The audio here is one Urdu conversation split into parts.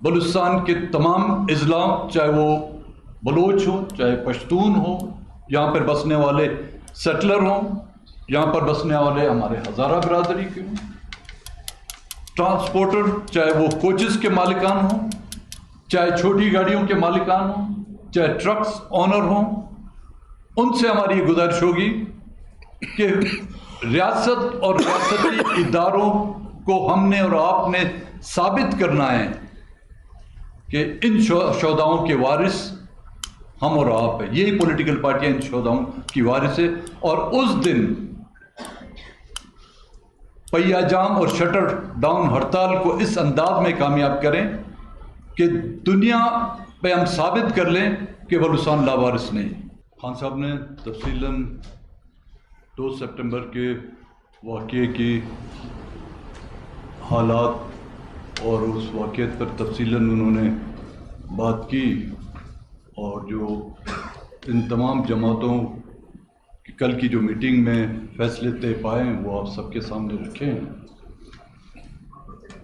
بلوچستان کے تمام اضلاع، چاہے وہ بلوچ ہوں، چاہے پشتون ہوں، یہاں پر بسنے والے سیٹلر ہوں، یہاں پر بسنے والے ہمارے ہزارہ برادری کے ہوں، ٹرانسپورٹر چاہے وہ کوچز کے مالکان ہوں، چاہے چھوٹی گاڑیوں کے مالکان ہوں، چاہے ٹرکس آنر ہوں، ان سے ہماری یہ گزارش ہوگی کہ ریاست اور ریاستی اداروں کو ہم نے اور آپ نے ثابت کرنا ہے کہ ان شہداؤں کے وارث ہم اور آپ ہیں، یہی پولیٹیکل پارٹیاں ان شہداؤں کی وارث ہے، اور اس دن پہیہ جام اور شٹر ڈاؤن ہڑتال کو اس انداز میں کامیاب کریں کہ دنیا پہ ہم ثابت کر لیں کہ بلوچستان لاوارث نہیں۔ خان صاحب نے تفصیلاً 2 سپٹمبر کے واقعے کی حالات اور اس واقعے پر تفصیلاً انہوں نے بات کی، اور جو ان تمام جماعتوں کی کل کی جو میٹنگ میں فیصلے طے پائے ہیں وہ آپ سب کے سامنے رکھے ہیں۔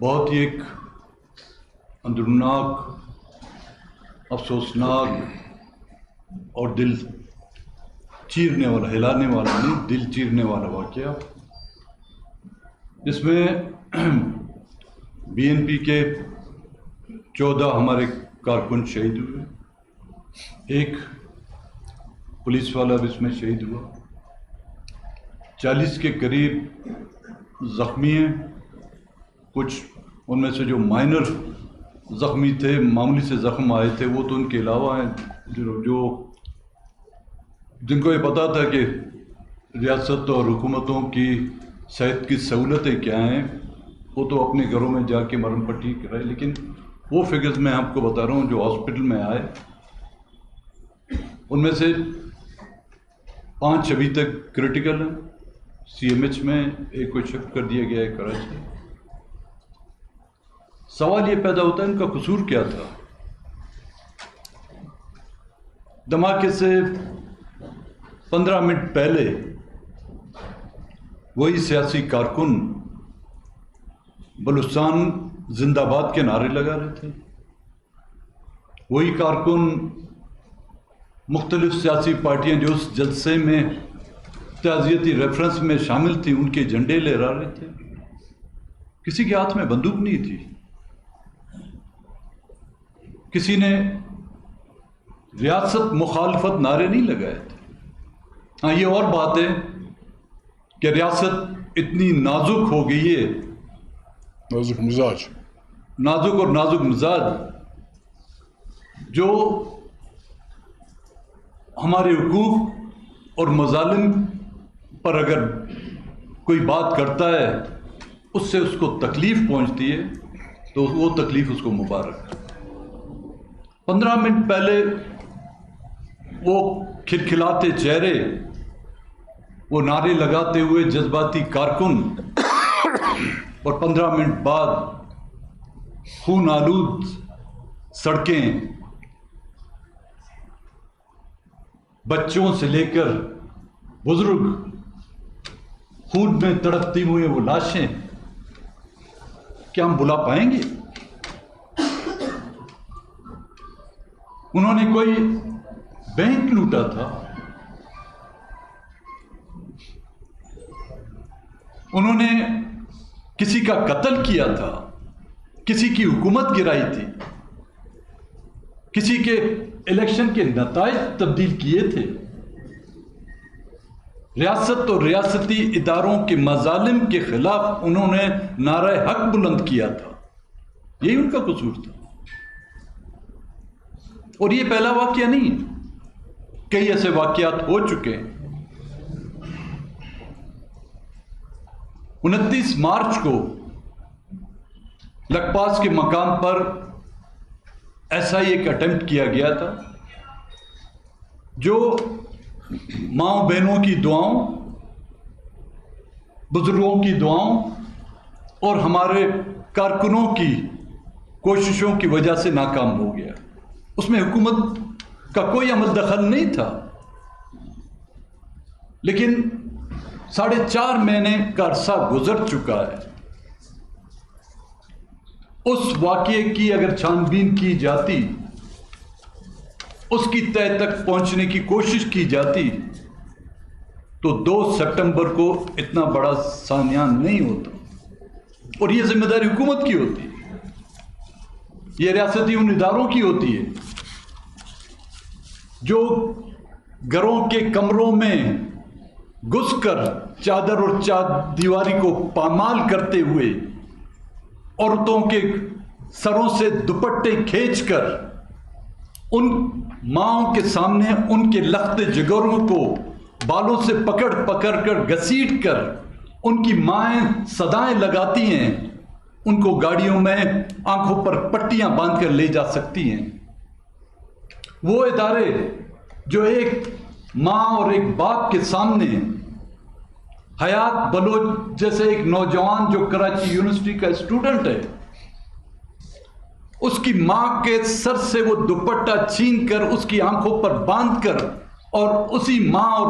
بہت ہی ایک اندروناک، افسوسناک اور دل چیرنے والا، ہلانے والا نہیں، دل چیرنے والا واقعہ، جس میں BNP کے 14 ہمارے کارکن شہید ہوئے، ایک پولیس والا بھی اس میں شہید ہوا، 40 کے قریب زخمی ہیں، کچھ ان میں سے جو مائنر زخمی تھے، معمولی سے زخم آئے تھے، وہ تو ان کے علاوہ ہیں جو جن کو یہ پتہ تھا کہ ریاست اور حکومتوں کی صحت کی سہولتیں کیا ہیں، وہ تو اپنے گھروں میں جا کے مرہم پٹی کرائے، لیکن وہ فگرز میں آپ کو بتا رہا ہوں جو ہاسپٹل میں آئے، ان میں سے 5 ابھی تک کرٹیکل ہیں CMH میں، ایک کو شفٹ کر دیا گیا ہے کراچی۔ سوال یہ پیدا ہوتا ہے ان کا قصور کیا تھا؟ دھماکے سے 15 منٹ پہلے وہی سیاسی کارکن بلوچستان زندہ باد کے نعرے لگا رہے تھے، وہی کارکن مختلف سیاسی پارٹیاں جو اس جلسے میں تعزیتی ریفرنس میں شامل تھیں ان کے جھنڈے لہرا رہے تھے، کسی کے ہاتھ میں بندوق نہیں تھی، کسی نے ریاست مخالفت نعرے نہیں لگائے تھے۔ ہاں یہ اور بات ہے کہ ریاست اتنی نازک ہو گئی ہے، نازک مزاج، نازک اور نازک مزاج، جو ہمارے حقوق اور مظالم پر اگر کوئی بات کرتا ہے اس سے اس کو تکلیف پہنچتی ہے تو وہ تکلیف اس کو مبارک۔ 15 منٹ پہلے وہ کھلکھلاتے چہرے، وہ نعرے لگاتے ہوئے جذباتی کارکن، اور 15 منٹ بعد خون آلود سڑکیں، بچوں سے لے کر بزرگ خون میں تڑپتی ہوئی وہ لاشیں، کیا ہم بلا پائیں گے؟ انہوں نے کوئی بینک لوٹا تھا، انہوں نے کسی کا قتل کیا تھا، کسی کی حکومت گرائی تھی، کسی کے الیکشن کے نتائج تبدیل کیے تھے، ریاست اور ریاستی اداروں کے مظالم کے خلاف انہوں نے نعرہ حق بلند کیا تھا، یہی ان کا قصور تھا۔ اور یہ پہلا واقعہ نہیں، کئی ایسے واقعات ہو چکے ہیں۔ 29 مارچ کو لکپاس کے مقام پر ایسا ہی ایک اٹیمپٹ کیا گیا تھا، جو ماؤں بہنوں کی دعاؤں، بزرگوں کی دعاؤں اور ہمارے کارکنوں کی کوششوں کی وجہ سے ناکام ہو گیا۔ اس میں حکومت کا کوئی عمل دخل نہیں تھا، لیکن 4.5 مہینے کا عرصہ گزر چکا ہے، اس واقعے کی اگر چھان بین کی جاتی، اس کی تہ تک پہنچنے کی کوشش کی جاتی، تو 2 سپٹمبر کو اتنا بڑا سانحہ نہیں ہوتا. اور یہ ذمہ داری حکومت کی ہوتی ہے، یہ ریاستی ان اداروں کی ہوتی ہے جو گھروں کے کمروں میں گھس کر چادر اور چار دیواری کو پامال کرتے ہوئے عورتوں کے سروں سے دوپٹے کھینچ کر ان ماؤں کے سامنے ان کے لخت جگروں کو بالوں سے پکڑ پکڑ کر گھسیٹ کر ان کی مائیں صدائیں لگاتی ہیں، ان کو گاڑیوں میں آنکھوں پر پٹیاں باندھ کر لے جا سکتی ہیں. وہ ادارے جو ایک ماں اور ایک باپ کے سامنے حیات بلوچ جیسے ایک نوجوان جو کراچی یونیورسٹی کا اسٹوڈنٹ ہے، اس کی ماں کے سر سے وہ دوپٹہ چھین کر اس کی آنکھوں پر باندھ کر اور اسی ماں اور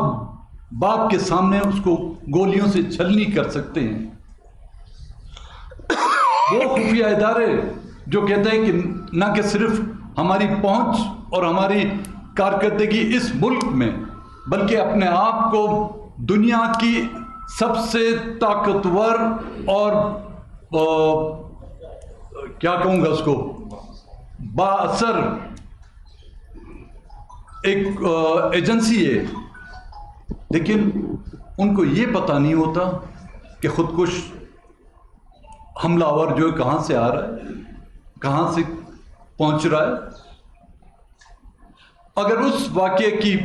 باپ کے سامنے اس کو گولیوں سے چھلنی کر سکتے ہیں. وہ خفیہ ادارے جو کہتے ہیں کہ نہ کہ صرف ہماری پہنچ اور ہماری کارکردگی اس ملک میں بلکہ اپنے آپ کو دنیا کی سب سے طاقتور اور کیا کہوں گا اس کو با اثر ایک ایجنسی ہے، لیکن ان کو یہ پتہ نہیں ہوتا کہ خودکش حملہ آور جو ہے کہاں سے آ رہا ہے، کہاں سے پہنچ رہا ہے. اگر اس واقعے کی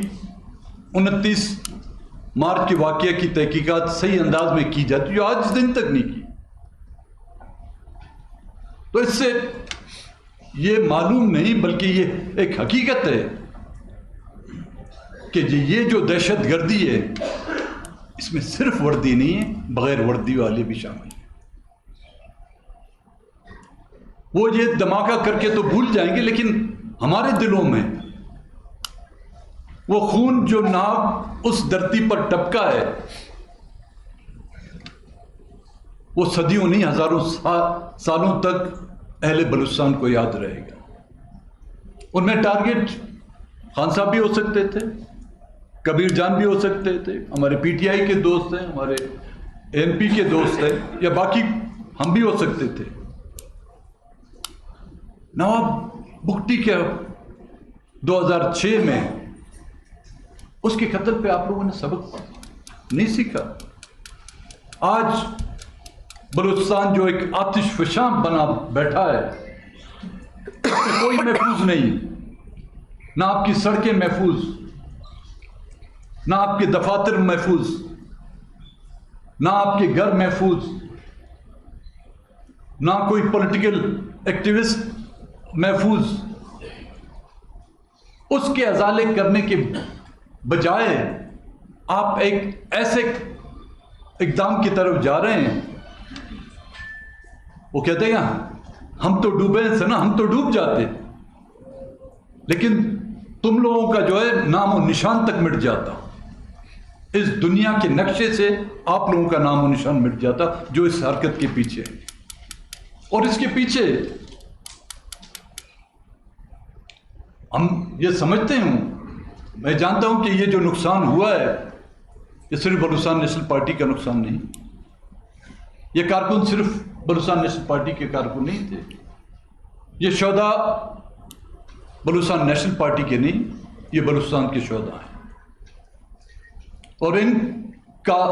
29 مارچ کے واقعے کی تحقیقات صحیح انداز میں کی جاتی جو آج دن تک نہیں کی، تو اس سے یہ معلوم نہیں بلکہ یہ ایک حقیقت ہے کہ یہ جو دہشت گردی ہے اس میں صرف وردی نہیں ہے، بغیر وردی والے بھی شامل ہیں. وہ یہ دھماکہ کر کے تو بھول جائیں گے، لیکن ہمارے دلوں میں وہ خون جو ناک اس دھرتی پر ٹپکا ہے وہ صدیوں نہیں ہزاروں سالوں تک اہل بلوچستان کو یاد رہے گا. ان میں ٹارگٹ خان صاحب بھی ہو سکتے تھے، کبیر جان بھی ہو سکتے تھے، ہمارے پی ٹی آئی کے دوست ہیں، ہمارے این پی کے دوست ہیں، یا باقی ہم بھی ہو سکتے تھے. نواب بگٹی کے 2006 میں اس کے قتل پہ آپ لوگوں نے سبق نہیں سیکھا. آج بلوچستان جو ایک آتش فشاں بنا بیٹھا ہے، اس میں کوئی محفوظ نہیں، نہ آپ کی سڑکیں محفوظ، نہ آپ کے دفاتر محفوظ، نہ آپ کے گھر محفوظ، نہ کوئی پولیٹیکل ایکٹیوسٹ محفوظ. اس کے ازالے کرنے کے بجائے آپ ایک ایسے اقدام کی طرف جا رہے ہیں. وہ کہتے ہیں ہم تو ڈوبے ہیں نا، ہم تو ڈوب جاتے، لیکن تم لوگوں کا جو ہے نام و نشان تک مٹ جاتا. اس دنیا کے نقشے سے آپ لوگوں کا نام و نشان مٹ جاتا جو اس حرکت کے پیچھے ہے. اور اس کے پیچھے ہم یہ سمجھتے ہیں، میں جانتا ہوں کہ یہ جو نقصان ہوا ہے یہ صرف بلوچستان نیشنل پارٹی کا نقصان نہیں، یہ کارکن صرف بلوچستان نیشنل پارٹی کے کارکن نہیں تھے، یہ شہداء بلوچستان نیشنل پارٹی کے نہیں، یہ بلوچستان کے شہداء ہیں، اور ان کا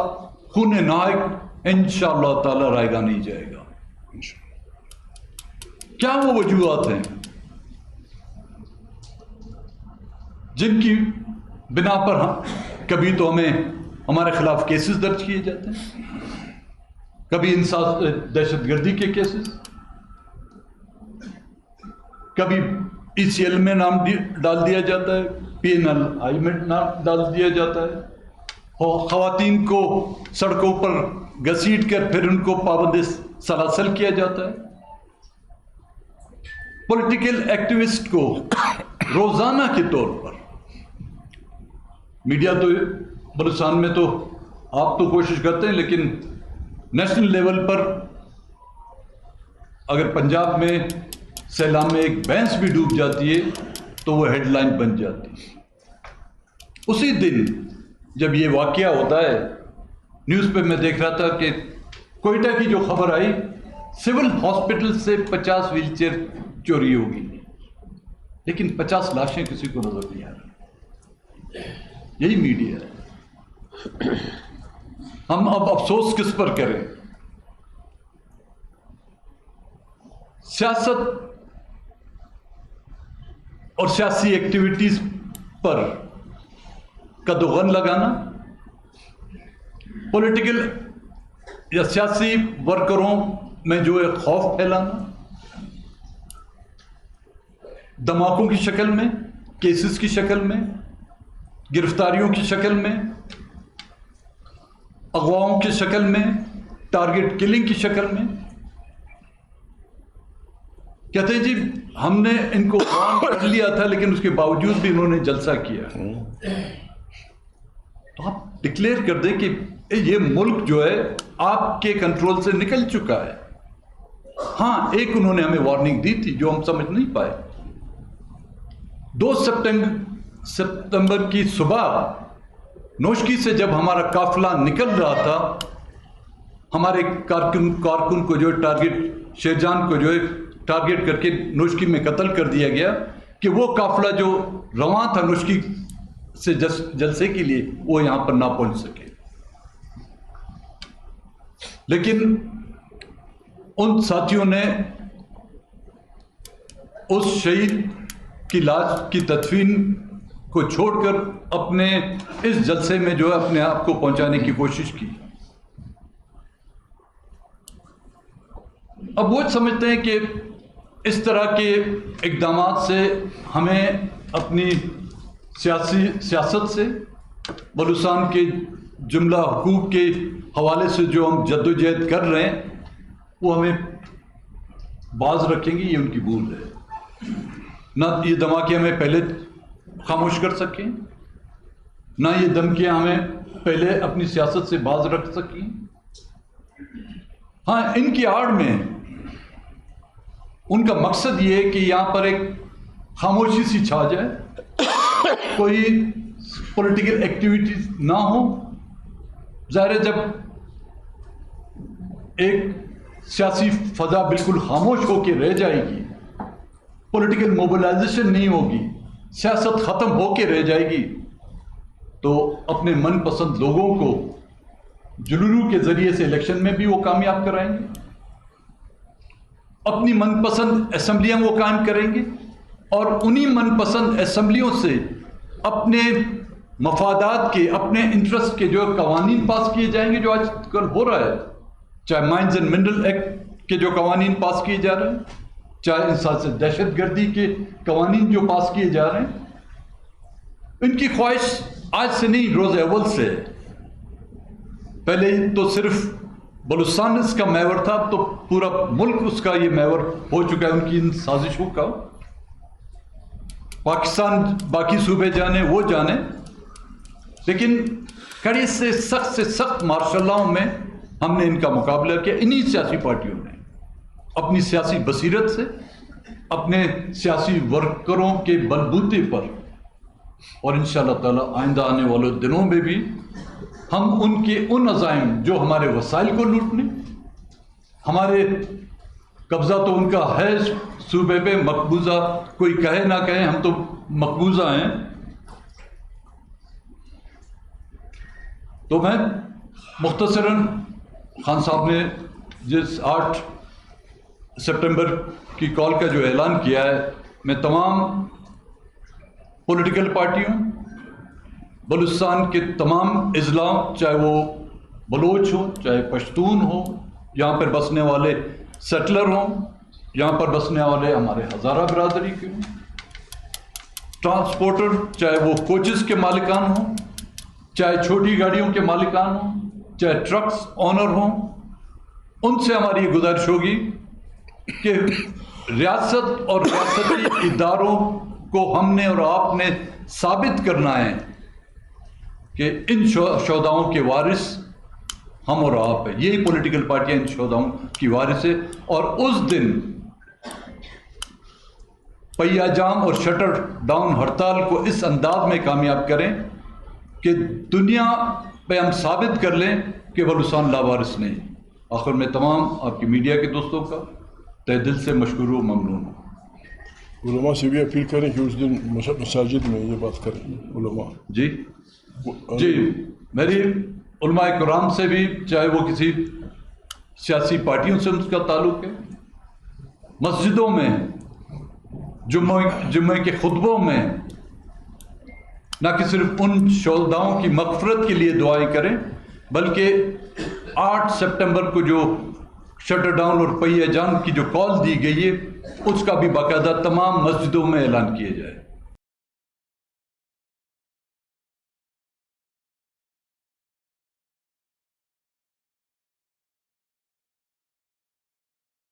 خون نائق انشاءاللہ تعالی رائے گا نہیں جائے گا. کیا وہ وجوہات ہیں جن کی بنا پر کبھی تو ہمارے خلاف کیسز درج کیے جاتے ہیں، کبھی انصاف دہشت گردی کے کیسز، کبھی ای سی ایل میں نام ڈال دیا جاتا ہے، پی این ایل آئی میں نام ڈال دیا جاتا ہے، خواتین کو سڑکوں پر گھسیٹ کر پھر ان کو پابند سلاسل کیا جاتا ہے. پولیٹیکل ایکٹیوسٹ کو روزانہ کے طور پر میڈیا تو بلوچستان میں تو آپ تو کوشش کرتے ہیں، لیکن نیشنل لیول پر اگر پنجاب میں سیلاب میں ایک بھینس بھی ڈوب جاتی ہے تو وہ ہیڈ لائن بن جاتی ہے. اسی دن جب یہ واقعہ ہوتا ہے نیوز پہ میں دیکھ رہا تھا کہ کوئٹہ کی جو خبر آئی سول ہاسپٹل سے 50 ویل چیئر چوری ہوگی, لیکن 50 لاشیں کسی کو نظر نہیں آ رہی. یہی میڈیا ہے. ہم اب افسوس کس پر کریں؟ سیاست اور سیاسی ایکٹیویٹیز پر قدغن لگانا, پولیٹیکل یا سیاسی ورکروں میں جو ایک خوف پھیلانا, دھماکوں کی شکل میں, کیسز کی شکل میں, گرفتاریوں کی شکل میں, اغواؤں کی شکل میں, ٹارگٹ کلنگ کی شکل میں. کہتے ہیں جی ہم نے ان کو وارن کر لیا تھا لیکن اس کے باوجود بھی انہوں نے جلسہ کیا. تو آپ ڈکلیئر کر دیں کہ یہ ملک جو ہے آپ کے کنٹرول سے نکل چکا ہے. ہاں ایک انہوں نے ہمیں وارننگ دی تھی جو ہم سمجھ نہیں پائے. 2 ستمبر کی صبح نوشکی سے جب ہمارا قافلہ نکل رہا تھا, ہمارے کارکن کو جو ٹارگٹ, شیرجان کو جو ٹارگٹ کر کے نوشکی میں قتل کر دیا گیا کہ وہ قافلہ جو رواں تھا نوشکی سے جلسے کے لیے وہ یہاں پر نہ پہنچ سکے. لیکن ان ساتھیوں نے اس شہید کی لاش کی تدفین کو چھوڑ کر اپنے اس جلسے میں جو ہے اپنے آپ کو پہنچانے کی کوشش کی. اب وہ سمجھتے ہیں کہ اس طرح کے اقدامات سے ہمیں اپنی سیاست سے, بلوچستان کے جملہ حقوق کے حوالے سے جو ہم جدوجہد کر رہے ہیں وہ ہمیں باز رکھیں گے. یہ ان کی بھول ہے. نہ یہ دھماکے ہمیں پہلے خاموش کر سکیں, نہ یہ دھمکیاں ہمیں پہلے اپنی سیاست سے باز رکھ سکیں. ہاں ان کی آڑ میں ان کا مقصد یہ ہے کہ یہاں پر ایک خاموشی سی چھا جائے, کوئی پولیٹیکل ایکٹیویٹیز نہ ہو. ظاہر ہے جب ایک سیاسی فضا بالکل خاموش ہو کے رہ جائے گی, پولیٹیکل موبلائزیشن نہیں ہوگی, سیاست ختم ہو کے رہ جائے گی, تو اپنے من پسند لوگوں کو جلولو کے ذریعے سے الیکشن میں بھی وہ کامیاب کرائیں گے, اپنی من پسند اسمبلیاں وہ قائم کریں گے, اور انہی من پسند اسمبلیوں سے اپنے مفادات کے, اپنے انٹرسٹ کے جو قوانین پاس کیے جائیں گے, جو آج کل ہو رہا ہے. چاہے مائنز اینڈ منرل ایکٹ کے جو قوانین پاس کیے جا رہے ہیں, چاہے انسان سے دہشت گردی کے قوانین جو پاس کیے جا رہے ہیں, ان کی خواہش آج سے نہیں روز اول سے. پہلے تو صرف بلوچستان اس کا محور تھا, تو پورا ملک اس کا یہ محور ہو چکا ہے ان کی ان سازشوں کا. پاکستان باقی صوبے جانے وہ جانے, لیکن کڑی سے سخت مارشل لاؤں میں ہم نے ان کا مقابلہ کیا. انہی سیاسی پارٹیوں نے اپنی سیاسی بصیرت سے, اپنے سیاسی ورکروں کے بلبوتے پر, اور انشاءاللہ تعالی آئندہ آنے والے دنوں میں بھی ہم ان کے ان عزائم جو ہمارے وسائل کو لوٹنے, ہمارے قبضہ تو ان کا ہے صوبے پہ مقبوضہ, کوئی کہے نہ کہے ہم تو مقبوضہ ہیں. تو میں مختصراً خان صاحب نے جس 8 سپٹمبر کی کال کا جو اعلان کیا ہے, میں تمام پولیٹیکل پارٹیوں, بلوچستان کے تمام اضلاع, چاہے وہ بلوچ ہوں, چاہے پشتون ہوں, یہاں پر بسنے والے سیٹلر ہوں, یہاں پر بسنے والے ہمارے ہزارہ برادری کے ہوں, ٹرانسپورٹر, چاہے وہ کوچز کے مالکان ہوں, چاہے چھوٹی گاڑیوں کے مالکان ہوں, چاہے ٹرکس آنر ہوں, ان سے ہماری یہ گزارش ہوگی کہ ریاست اور ریاستی اداروں کو ہم نے اور آپ نے ثابت کرنا ہے کہ ان شہداؤں کے وارث ہم اور آپ ہیں، یہی پولیٹیکل پارٹیاں ان شہداؤں کی وارث ہے. اور اس دن پہیہ جام اور شٹر ڈاؤن ہڑتال کو اس انداز میں کامیاب کریں کہ دنیا پہ ہم ثابت کر لیں کہ بلوچستان لاوارث نہیں. آخر میں تمام آپ کی میڈیا کے دوستوں کا تہ دل سے مشکور و ممنون ہوں. علماء سے بھی اپیل کریں کہ اس دن مساجد میں یہ بات کریں علماء. جی میری علماء کرام سے بھی، چاہے وہ کسی سیاسی پارٹیوں سے ان کا تعلق ہے، مسجدوں میں جمعے کے خطبوں میں نہ کہ صرف ان شہداؤں کی مغفرت کے لیے دعائیں کریں، بلکہ 8 سپٹمبر کو جو شٹر ڈاؤن اور پہیہ جان کی جو کال دی گئی ہے اس کا بھی باقاعدہ تمام مسجدوں میں اعلان کیا جائے.